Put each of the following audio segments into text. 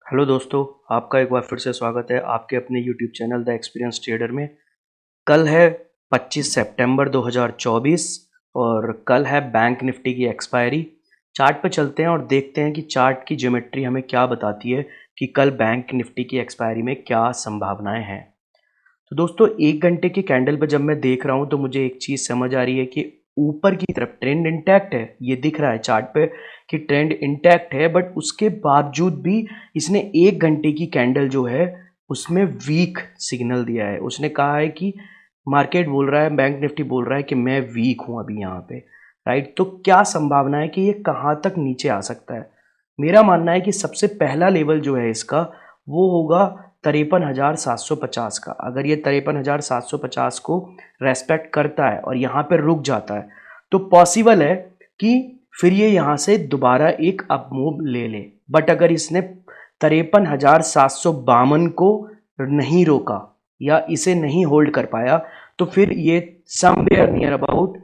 Hello दोस्तों, आपका एक बार फिर से स्वागत है आपके अपने YouTube channel the experience trader में। कल है 25 सितंबर 2024 और कल है बैंक निफ्टी की एक्सपायरी। चार्ट पे चलते हैं और देखते हैं कि चार्ट की ज्योमेट्री हमें क्या बताती है कि कल बैंक निफ्टी की एक्सपायरी में क्या संभावनाएं हैं। तो दोस्तों, 1 घंटे की कैंडल पे जब मैं देख रहा हूँ तो मुझे एक चीज़ समझ आ रही है कि ऊपर की तरफ ट्रेंड इंटैक्ट है। ये दिख रहा है चार्ट पे कि ट्रेंड इंटैक्ट है, बट उसके बावजूद भी इसने 1 घंटे की कैंडल जो है उसमें वीक सिग्नल दिया है। उसने कहा है कि मार्केट बोल रहा है, बैंक निफ्टी बोल रहा है कि मैं वीक हूँ अभी यहाँ पे। राइट, तो क्या संभावना है कि ये कहाँ तक नीचे आ सकता है? मेरा मानना है कि सबसे पहला लेवल जो है इसका वो होगा 53,750 का। अगर ये 53,750 को रेस्पेक्ट करता है और यहाँ पर रुक जाता है तो पॉसिबल है कि फिर ये यहाँ से दोबारा एक अप मूव ले ले। बट अगर इसने 53,752 को नहीं रोका या इसे नहीं होल्ड कर पाया तो फिर ये समवेयर नियर अबाउट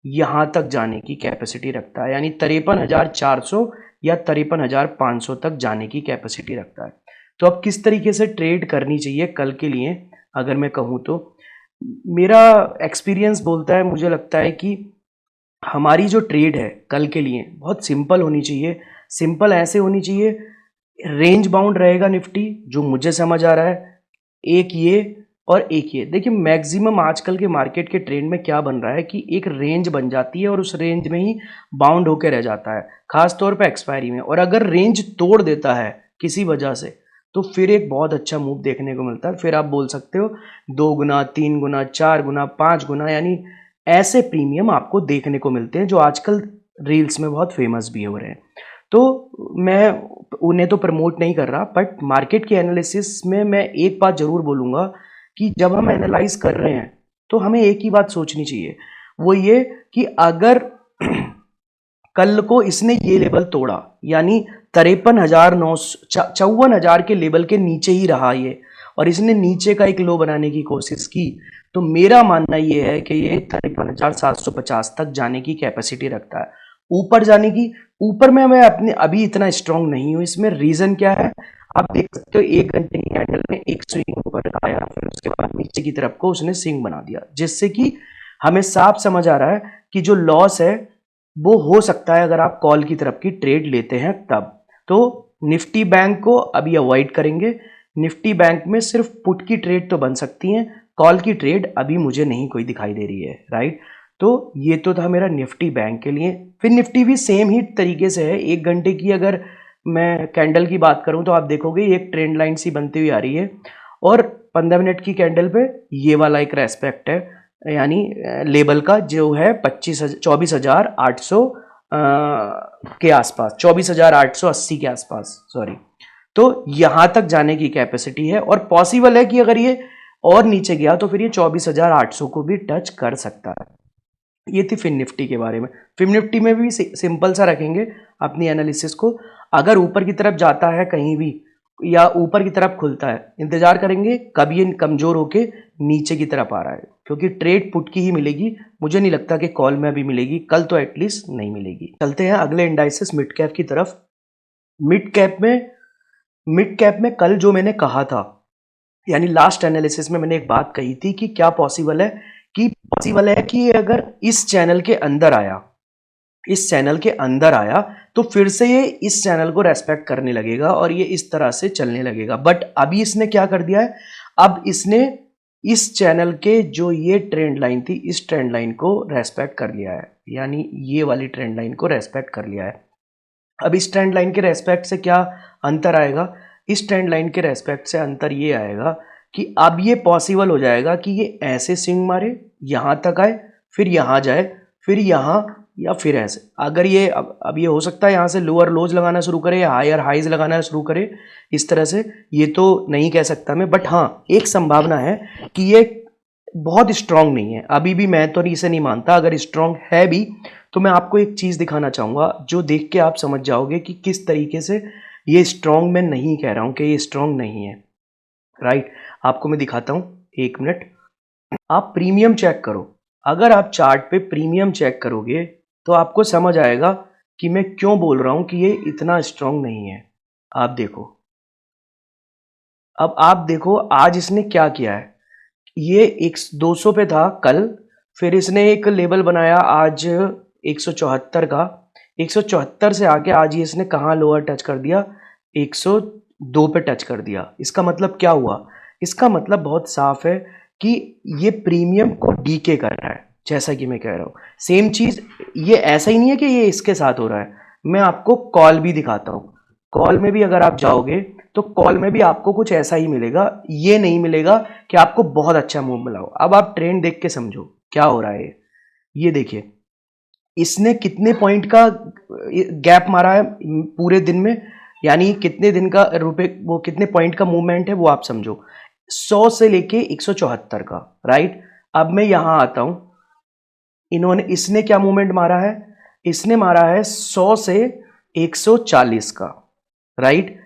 यहाँ तक जाने की कैपेसिटी रखता है, यानी 53,400 या 53,500 तक जाने की कैपेसिटी रखता है। तो अब किस तरीके से ट्रेड करनी चाहिए कल के लिए अगर मैं कहूँ तो मेरा एक्सपीरियंस बोलता है, मुझे लगता है कि हमारी जो ट्रेड है कल के लिए बहुत सिंपल होनी चाहिए। सिंपल ऐसे होनी चाहिए, रेंज बाउंड रहेगा निफ्टी जो मुझे समझ आ रहा है, एक ये और एक ये। देखिए, मैक्सिमम आजकल के मार्केट के ट्रेंड में क्या बन रहा है कि एक रेंज बन जाती है और उस रेंज में ही बाउंड होकर रह जाता है, खास तौर पे एक्सपायरी में। और अगर रेंज तोड़ देता है किसी वजह से तो फिर एक बहुत अच्छा मूव देखने को मिलता है। फिर आप बोल सकते हो 2 गुना, 3 गुना, 4 गुना, 5 गुना, यानी ऐसे प्रीमियम आपको देखने को मिलते हैं जो आजकल रील्स में बहुत फेमस भी हो रहे हैं। तो मैं उन्हें तो प्रमोट नहीं कर रहा, बट मार्केट के एनालिसिस में मैं एक बात जरूर बोलूँगा कि जब हम एनालाइज कर रहे हैं तो हमें एक ही बात सोचनी चाहिए, वो ये कि अगर कल को इसने ये लेवल तोड़ा, यानी 53,954 के लेवल के नीचे ही रहा ये, और इसने नीचे का एक लो बनाने की कोशिश की, तो मेरा मानना ये है कि ये 53,750 तक जाने की कैपेसिटी रखता है। ऊपर जाने की, ऊपर में मैं अपने अभी इतना स्ट्रांग नहीं हूं। इसमें रीजन क्या है आप देख सकते हो। 1 घंटे की कैंडल में एक स्विंग ऊपर आया, फिर उसके बाद नीचे की तरफ को उसने स्विंग बना दिया, जिससे कि हमें साफ समझ आ रहा है कि जो लॉस है वो हो सकता है अगर आप कॉल की तरफ की ट्रेड लेते हैं तब। तो निफ्टी बैंक को अभी अवॉइड करेंगे। निफ्टी बैंक में सिर्फ पुट की ट्रेड तो बन सकती है, कॉल की ट्रेड अभी मुझे नहीं कोई दिखाई दे रही है। राइट, तो ये तो था मेरा निफ्टी बैंक के लिए। फिर निफ्टी भी सेम ही तरीके से है। 1 घंटे की अगर मैं कैंडल की बात करूं तो आप देखोगे एक ट्रेंड लाइन सी बनती हुई आ रही है, और 15 मिनट की कैंडल पे ये वाला एक रेस्पेक्ट है, यानी लेवल का जो है 24,800 के आसपास, 24,880 के आसपास, सॉरी। तो यहां तक जाने की कैपेसिटी है और पॉसिबल है कि अगर ये और नीचे गया तो फिर ये 24,800 को भी टच कर सकता है। ये थी फिन निफ्टी के बारे में। फिन निफ्टी में भी सिंपल सा रखेंगे अपनी एनालिसिस को। अगर ऊपर की तरफ जाता है कहीं भी या ऊपर की तरफ खुलता है, इंतजार करेंगे कब ये कमजोर होके नीचे की तरफ आ रहा है, क्योंकि ट्रेड पुट की ही मिलेगी। मुझे नहीं लगता कि कॉल में भी मिलेगी, कल तो एटलीस्ट नहीं मिलेगी। चलते हैं अगले इंडाइसिस मिड कैप की तरफ। मिड कैप में मिड कैप में कल जो मैंने कहा था, यानी लास्ट एनालिसिस में मैंने एक बात कही थी कि क्या पॉसिबल है कि ये अगर इस चैनल के अंदर आया, इस चैनल के अंदर आया तो फिर से ये इस चैनल को रेस्पेक्ट करने लगेगा और ये इस तरह से चलने लगेगा। बट अभी इसने क्या कर दिया है, अब इसने इस चैनल के जो ये ट्रेंड लाइन थी, इस ट्रेंड लाइन को रेस्पेक्ट कर लिया है, यानी ये वाली ट्रेंड लाइन को रेस्पेक्ट कर लिया है। अब इस ट्रेंड लाइन के रेस्पेक्ट से क्या अंतर आएगा? इस ट्रेंड लाइन के रेस्पेक्ट से अंतर ये आएगा कि अब ये पॉसिबल हो जाएगा कि ये ऐसे स्विंग मारे, यहां तक आए, फिर यहां जाए, फिर यहां, या फिर ऐसे। अगर ये अब ये हो सकता है यहां से लोअर लोज लगाना शुरू करे या हायर हाइज लगाना शुरू करे इस तरह से, ये तो नहीं कह सकता मैं, बट हाँ एक संभावना है कि ये बहुत स्ट्रांग नहीं है। अभी भी मैं तो इसे नहीं मानता। अगर स्ट्रांग है भी तो मैं आपको एक चीज दिखाना चाहूंगा जो देख के आप समझ जाओगे कि किस तरीके से ये स्ट्रांग। मैं नहीं कह रहा हूं कि ये स्ट्रांग नहीं है। राइट, आपको मैं दिखाता हूं, 1 मिनट। आप प्रीमियम चेक करो। अगर आप चार्ट पे प्रीमियम चेक करोगे तो आपको समझ आएगा कि मैं क्यों बोल रहा हूं कि ये इतना स्ट्रांग नहीं है। आप देखो, अब आप देखो आज इसने क्या किया है, ये एक 200 पे था कल, फिर इसने एक लेवल बनाया आज 174 का, 174 से आके आज ये इसने कहाँ लोअर टच कर दिया, 102 पे टच कर दिया। इसका मतलब क्या हुआ, इसका मतलब बहुत साफ है कि ये प्रीमियम को डीके कर रहा है, जैसा कि मैं कह रहा हूँ। सेम चीज ये ऐसा ही नहीं है कि ये इसके साथ हो रहा है, मैं आपको कॉल भी दिखाता हूँ। कॉल में भी अगर आप जाओगे तो कॉल में भी आपको कुछ ऐसा ही मिलेगा, ये नहीं मिलेगा कि आपको बहुत अच्छा मूव मिला हो। अब आप ट्रेंड देख के समझो क्या हो रहा है। ये देखिए इसने कितने पॉइंट का गैप मारा है पूरे दिन में, यानी कितने दिन का रुपए, वो कितने पॉइंट का मूवमेंट है वो आप समझो, 100 से लेके 174 का, राइट। अब मैं यहां आता हूं, इसने क्या मूवमेंट मारा है, इसने मारा है 100 से 140 का, राइट।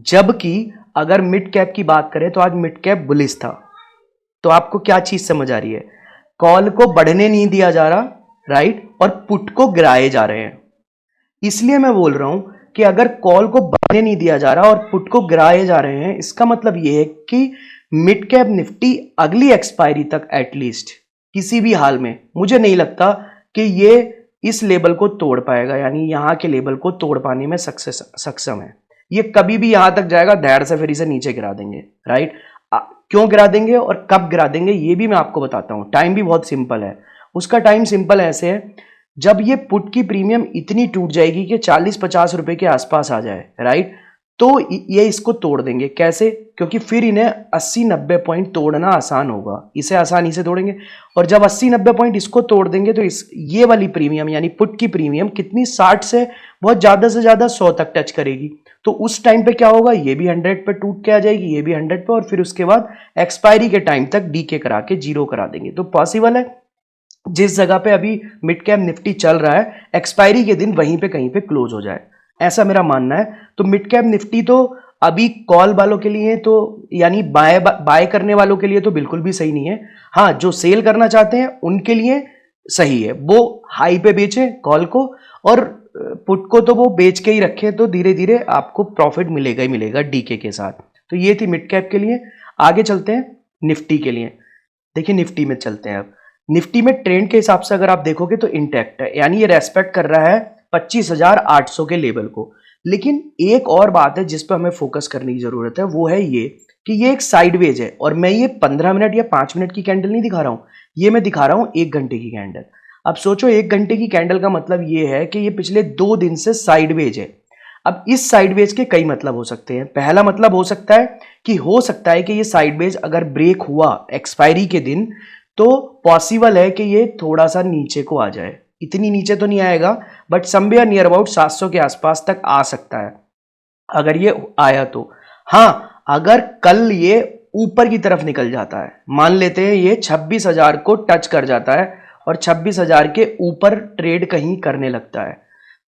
जबकि अगर मिड कैप की बात करें तो आज मिड कैप बुलिश था। तो आपको क्या चीज समझ आ रही है, कॉल को बढ़ने नहीं दिया जा रहा, राइट, और पुट को गिराए जा रहे हैं। इसलिए मैं बोल रहा हूं कि अगर कॉल को बढ़ने नहीं दिया जा रहा और पुट को गिराए जा रहे हैं, इसका मतलब यह है कि मिड कैप निफ्टी अगली एक्सपायरी तक एटलीस्ट किसी भी हाल में मुझे नहीं लगता कि ये इस लेवल को तोड़ पाएगा, यानी यहां के लेवल को तोड़ पाने में सक्षम है। ये कभी भी यहां तक जाएगा, धैर्य से फिर इसे नीचे गिरा देंगे, राइट। क्यों गिरा देंगे और कब गिरा देंगे ये भी मैं आपको बताता हूं। टाइम भी बहुत सिंपल है, उसका टाइम सिंपल ऐसे है, जब ये पुट की प्रीमियम इतनी टूट जाएगी कि 40-50 रुपए के आसपास आ जाए, राइट, तो ये इसको तोड़ देंगे। कैसे, क्योंकि फिर इन्हें 80-90 पॉइंट तोड़ना आसान होगा, इसे आसानी से तोड़ेंगे। और जब 80-90 पॉइंट इसको तोड़ देंगे तो ये वाली प्रीमियम यानी पुट की प्रीमियम कितनी, 60 से बहुत ज्यादा से ज्यादा 100 तक टच करेगी। तो उस टाइम पे क्या होगा, ये भी 100 पे टूट के आ जाएगी, ये भी 100 पे, और फिर उसके बाद एक्सपायरी के टाइम तक डीके करा के जीरो करा देंगे। तो पॉसिबल है जिस जगह पे अभी मिड कैप निफ्टी चल रहा है, एक्सपायरी के दिन वहीं पे कहीं पे क्लोज हो जाए, ऐसा मेरा मानना है। तो मिड कैप निफ्टी तो अभी कॉल वालों के लिए तो, यानी बाय करने वालों के लिए तो बिल्कुल भी सही नहीं है। हाँ, जो सेल करना चाहते हैं उनके लिए सही है, वो हाई पे बेचे कॉल को, और पुट को तो वो बेच के ही रखे, तो धीरे धीरे आपको प्रॉफिट मिलेगा ही मिलेगा डीके के साथ। तो ये थी मिड कैप के लिए। आगे चलते हैं निफ्टी के लिए। देखिए निफ्टी में चलते हैं। अब निफ्टी में ट्रेंड के हिसाब से अगर आप देखोगे तो इंटैक्ट है, यानी ये रेस्पेक्ट कर रहा है 25,800 के लेवल को। लेकिन एक और बात है जिस पर हमें फोकस करने की जरूरत है, वो है ये कि ये एक साइडवेज है, और मैं ये 15 मिनट या 5 मिनट की कैंडल नहीं दिखा रहा हूं, ये मैं दिखा रहा हूं 1 घंटे की कैंडल। अब सोचो 1 घंटे की कैंडल का मतलब ये है कि ये पिछले 2 दिन से साइडवेज है। अब इस साइडवेज के कई मतलब हो सकते हैं। पहला मतलब हो सकता है कि ये साइडवेज अगर ब्रेक हुआ एक्सपायरी के दिन, तो पॉसिबल है कि ये थोड़ा सा नीचे को आ जाए। इतनी नीचे तो नहीं आएगा, बट समवेयर नियर अबाउट 700 के आसपास तक आ सकता है अगर ये आया तो। हाँ, अगर कल ये ऊपर की तरफ निकल जाता है, मान लेते हैं ये 26,000 को टच कर जाता है और 26,000 के ऊपर ट्रेड कहीं करने लगता है,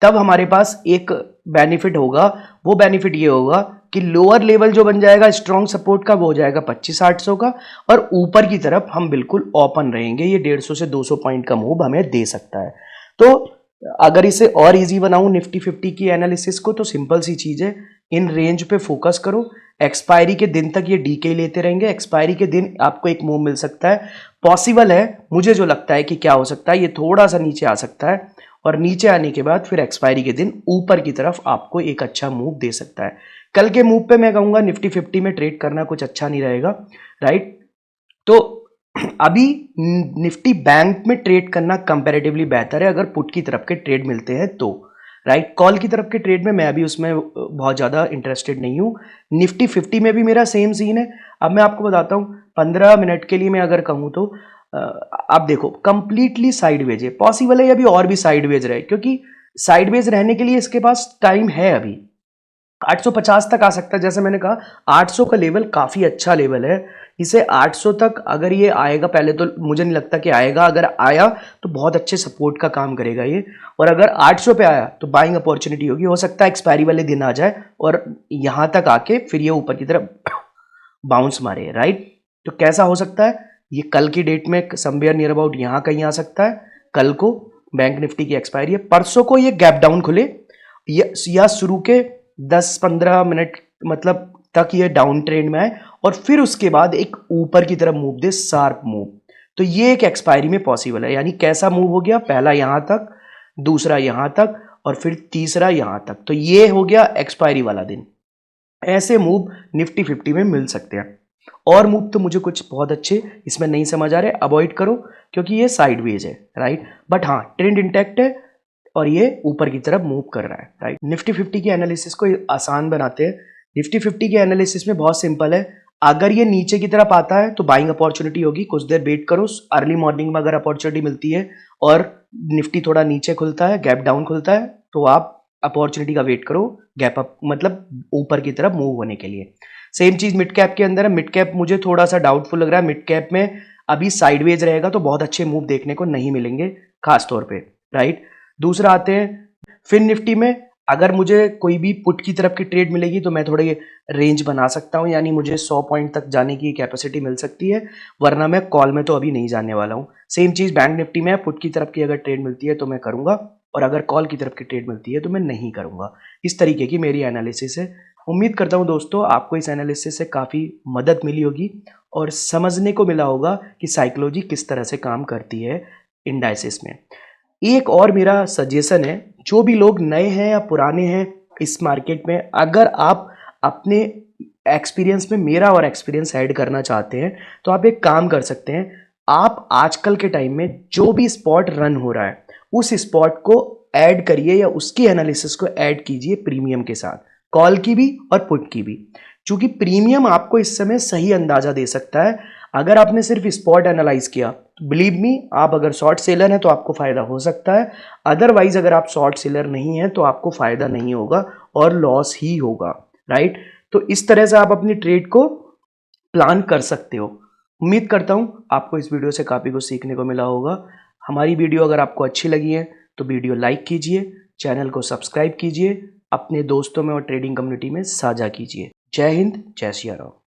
तब हमारे पास एक बेनिफिट होगा। वो बेनिफिट ये होगा कि लोअर लेवल जो बन जाएगा स्ट्रॉन्ग सपोर्ट का, वो हो जाएगा 25,800 का, और ऊपर की तरफ हम बिल्कुल ओपन रहेंगे। ये 150 से 200 पॉइंट का मूव हमें दे सकता है। तो अगर इसे और इजी बनाऊं निफ्टी 50 की एनालिसिस को, तो सिंपल सी चीज है, इन रेंज पे फोकस करो। एक्सपायरी के दिन तक ये डीके लेते रहेंगे, एक्सपायरी के दिन आपको एक मूव मिल सकता है। पॉसिबल है, मुझे जो लगता है कि क्या हो सकता है, ये थोड़ा सा नीचे आ सकता है, और नीचे आने के बाद फिर एक्सपायरी के दिन ऊपर की तरफ आपको एक अच्छा मूव दे सकता है। कल के मूव पे मैं कहूंगा निफ्टी 50 में ट्रेड करना कुछ अच्छा नहीं रहेगा, राइट। तो अभी निफ्टी बैंक में ट्रेड करना कंपैरेटिवली बेहतर है अगर पुट की तरफ के ट्रेड मिलते हैं तो, राइट। कॉल की तरफ के ट्रेड में मैं अभी उसमें बहुत ज्यादा इंटरेस्टेड नहीं हूं। निफ्टी 50 में भी मेरा सेम सीन है। अब मैं आपको बताता हूं, 15 मिनट के लिए मैं अगर कहूं तो आप देखो कंप्लीटली साइडवेज है। पॉसिबल है अभी और भी साइडवेज रहे, क्योंकि साइडवेज रहने के लिए इसके पास टाइम है। अभी 850 तक आ सकता है, जैसे मैंने कहा 800 का लेवल काफी अच्छा लेवल है। इसे 800 तक अगर ये आएगा, पहले तो मुझे नहीं लगता कि आएगा, अगर आया तो बहुत अच्छे सपोर्ट का काम करेगा ये। और अगर 800 पे आया तो बाइंग अपॉर्चुनिटी होगी, हो सकता है एक्सपायरी वाले दिन आ जाए और यहां तक आके फिर ये ऊपर की तरफ बाउंस मारे, राइट। तो कैसा हो सकता है, ये कल की डेट में समवेयर नियर अबाउट यहां कहीं आ सकता है। कल को बैंक निफ्टी की एक्सपायरी है, परसों को ये गैप डाउन खुले या शुरू के 10-15 मिनट, मतलब तक ये डाउन ट्रेंड में आए और फिर उसके बाद एक ऊपर की तरफ मूव दे, शार्प मूव। तो ये एक एक्सपायरी में पॉसिबल है। यानी कैसा मूव हो गया, पहला यहां तक, दूसरा यहां तक और फिर तीसरा यहां तक। तो ये हो गया एक्सपायरी वाला दिन। ऐसे मूव निफ्टी 50 में मिल सकते हैं। और मूव तो मुझे कुछ बहुत अच्छे इसमें नहीं समझ आ रहे, अवॉइड करो क्योंकि ये साइडवेज है, राइट। बट हाँ, ट्रेंड इंटैक्ट है और ये ऊपर की तरफ मूव कर रहा है, राइट। निफ्टी 50 की एनालिसिस को आसान बनाते हैं। निफ्टी 50 की एनालिसिस में बहुत सिंपल है। अगर ये नीचे की तरफ आता है तो बाइंग अपॉर्चुनिटी होगी, कुछ देर वेट करो। अर्ली मॉर्निंग में अगर अपॉर्चुनिटी मिलती है और निफ्टी थोड़ा नीचे खुलता है, गैप डाउन खुलता है, तो आप अपॉर्चुनिटी का वेट करो, गैप अप मतलब ऊपर की तरफ मूव होने के लिए। सेम चीज मिड कैप के अंदर है। मिड कैप मुझे थोड़ा सा डाउटफुल लग रहा है। मिड कैप में अभी साइडवेज रहेगा तो बहुत अच्छे मूव देखने को नहीं मिलेंगे खास तौर पे, राइट। दूसरा आते हैं फिन निफ्टी में। अगर मुझे कोई भी पुट की तरफ की ट्रेड मिलेगी तो मैं थोड़े रेंज बना सकता हूं, यानी मुझे 100 पॉइंट तक जाने की कैपेसिटी मिल सकती है, वरना मैं कॉल में तो अभी नहीं जाने वाला हूं। सेम चीज बैंक निफ्टी में, पुट की तरफ की अगर ट्रेड मिलती है तो मैं करूंगा और अगर कॉल की तरफ की ट्रेड मिलती है तो मैं नहीं करूंगा। इस तरीके की मेरी एनालिसिस है। उम्मीद करता हूं दोस्तों आपको इस एनालिसिस से काफ़ी मदद मिली होगी और समझने को मिला होगा कि साइकोलॉजी किस तरह से काम करती है इंडाइसिस में। एक और मेरा सजेशन है, जो भी लोग नए हैं या पुराने हैं इस मार्केट में, अगर आप अपने एक्सपीरियंस में मेरा और एक्सपीरियंस ऐड करना चाहते हैं तो आप एक काम कर सकते हैं। आप आजकल के टाइम में जो भी स्पॉट रन हो रहा है उस स्पॉट को ऐड करिए या उसकी एनालिसिस को ऐड कीजिए प्रीमियम के साथ, कॉल की भी और पुट की भी। क्योंकि प्रीमियम आपको इस समय सही अंदाजा दे सकता है। अगर आपने सिर्फ स्पॉट एनालाइज किया तो बिलीव मी, आप अगर शॉर्ट सेलर हैं तो आपको फायदा हो सकता है, अदरवाइज अगर आप शॉर्ट सेलर नहीं है तो आपको फायदा नहीं होगा और लॉस ही होगा, राइट। तो इस तरह से आप अपनी ट्रेड को प्लान कर सकते हो। उम्मीद करता हूं आपको इस वीडियो से काफी कुछ सीखने को मिला होगा। हमारी वीडियो अगर आपको अच्छी लगी है तो वीडियो लाइक कीजिए, चैनल को सब्सक्राइब कीजिए, अपने दोस्तों में और ट्रेडिंग कम्युनिटी में साझा कीजिए। जय हिंद, जय सिया राम।